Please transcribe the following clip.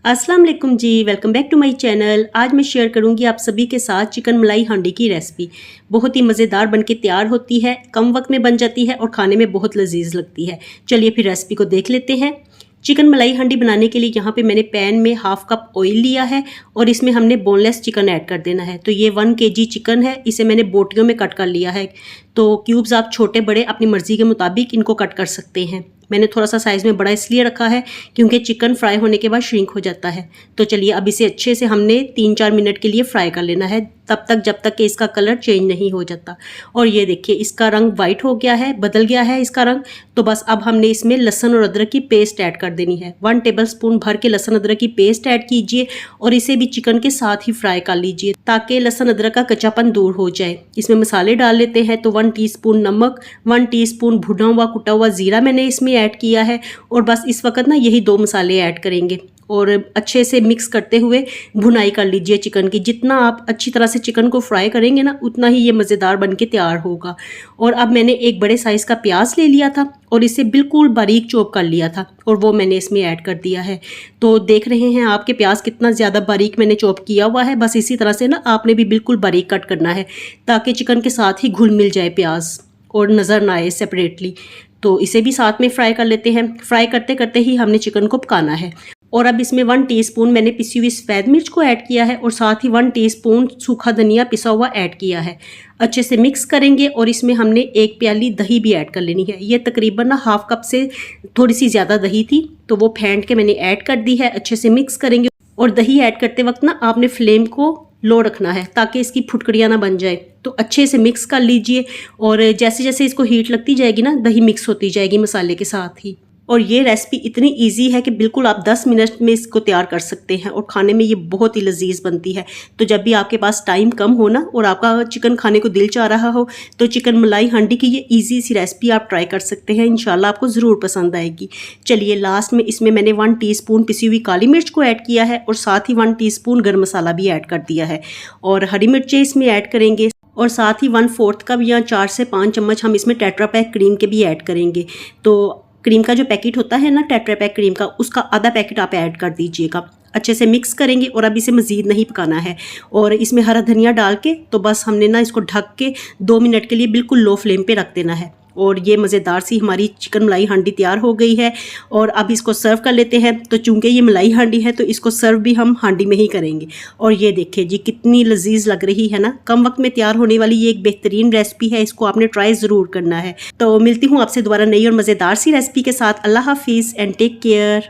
अस्सलाम वालेकुम जी, welcome back to my channel. आज मैं शेयर करूंगी आप सभी के साथ चिकन मलाई हांडी की रेसिपी। बहुत ही मज़ेदार बनके तैयार होती है, कम वक्त में बन जाती है और खाने में बहुत लजीज लगती है। चलिए फिर रेसिपी को देख लेते हैं। चिकन मलाई हांडी बनाने के लिए यहाँ पे मैंने पैन में हाफ कप ऑयल लिया है और इसमें हमने बोनलेस चिकन ऐड कर देना है। तो ये 1 kg चिकन है, इसे मैंने बोटियों में कट कर लिया है। तो क्यूब्स आप छोटे बड़े अपनी मर्ज़ी के मुताबिक इनको कट कर सकते हैं। मैंने थोड़ा सा साइज़ में बड़ा इसलिए रखा है क्योंकि चिकन फ्राई होने के बाद श्रिंक हो जाता है। तो चलिए अब इसे अच्छे से हमने 3-4 मिनट के लिए फ्राई कर लेना है, तब तक जब तक कि इसका कलर चेंज नहीं हो जाता। और ये देखिए इसका रंग वाइट हो गया है, बदल गया है इसका रंग। तो बस अब हमने इसमें लहसुन और अदरक की पेस्ट ऐड कर देनी है। 1 टेबलस्पून भर के लहसुन अदरक की पेस्ट ऐड कीजिए और इसे भी चिकन के साथ ही फ्राई कर लीजिए ताकि लहसुन अदरक का कच्चापन दूर हो जाए। इसमें मसाले डाल लेते हैं। तो 1 टीस्पून नमक, 1 टीस्पून भुना हुआ कुटा हुआ ज़ीरा मैंने इसमें ऐड किया है। और बस इस वक्त ना यही 2 मसाले ऐड करेंगे और अच्छे से मिक्स करते हुए भुनाई कर लीजिए चिकन की। जितना आप अच्छी तरह से चिकन को फ्राई करेंगे ना, उतना ही ये मज़ेदार बनके तैयार होगा। और अब मैंने एक बड़े साइज़ का प्याज ले लिया था और इसे बिल्कुल बारीक चॉप कर लिया था और वो मैंने इसमें ऐड कर दिया है। तो देख रहे हैं आपके प्याज कितना ज़्यादा बारीक मैंने चॉप किया हुआ है। बस इसी तरह से ना आपने भी बिल्कुल बारीक कट करना है ताकि चिकन के साथ ही घुल मिल जाए प्याज और नज़र ना आए सेपरेटली। तो इसे भी साथ में फ्राई कर लेते हैं। फ्राई करते करते ही हमने चिकन को पकाना है। और अब इसमें 1 टीस्पून मैंने पिसी हुई सफ़ेद मिर्च को ऐड किया है और साथ ही 1 टीस्पून सूखा धनिया पिसा हुआ ऐड किया है। अच्छे से मिक्स करेंगे और इसमें हमने 1 प्याली दही भी ऐड कर लेनी है। ये तकरीबन ना हाफ कप से थोड़ी सी ज़्यादा दही थी, तो वो फेंट के मैंने ऐड कर दी है। अच्छे से मिक्स करेंगे और दही ऐड करते वक्त ना आपने फ्लेम को लो रखना है ताकि इसकी फुटकड़ियाँ ना बन जाए। तो अच्छे से मिक्स कर लीजिए और जैसे जैसे इसको हीट लगती जाएगी ना, दही मिक्स होती जाएगी मसाले के साथ ही। और ये रेसिपी इतनी इजी है कि बिल्कुल आप 10 मिनट में इसको तैयार कर सकते हैं और खाने में ये बहुत ही लजीज बनती है। तो जब भी आपके पास टाइम कम हो ना और आपका चिकन खाने को दिल चाह रहा हो, तो चिकन मलाई हांडी की ये इजी सी रेसिपी आप ट्राई कर सकते हैं। इंशाल्लाह आपको ज़रूर पसंद आएगी। चलिए लास्ट में इसमें मैंने 1 टीस्पून पिसी हुई काली मिर्च को ऐड किया है और साथ ही 1 टीस्पून गर्म मसाला भी ऐड कर दिया है और हरी मिर्चें इसमें ऐड करेंगे। और साथ ही 1/4 कप या 4 से 5 चम्मच हम इसमें टेट्रा पैक क्रीम के भी ऐड करेंगे। तो क्रीम का जो पैकेट होता है ना टेट्रा पैक क्रीम का, उसका आधा पैकेट आप ऐड कर दीजिएगा। अच्छे से मिक्स करेंगे और अब इसे मज़ीद नहीं पकाना है। और इसमें हरा धनिया डाल के तो बस हमने ना इसको ढक के 2 मिनट के लिए बिल्कुल लो फ्लेम पे रख देना है। और ये मज़ेदार सी हमारी चिकन मलाई हांडी तैयार हो गई है। और अब इसको सर्व कर लेते हैं। तो चूँकि ये मलाई हांडी है तो इसको सर्व भी हम हांडी में ही करेंगे। और ये देखिए जी कितनी लजीज लग रही है ना। कम वक्त में तैयार होने वाली ये एक बेहतरीन रेसिपी है, इसको आपने ट्राई ज़रूर करना है। तो मिलती हूँ आपसे दोबारा नई और मज़ेदार सी रेसिपी के साथ। अल्लाह हाफिज़ एंड टेक केयर।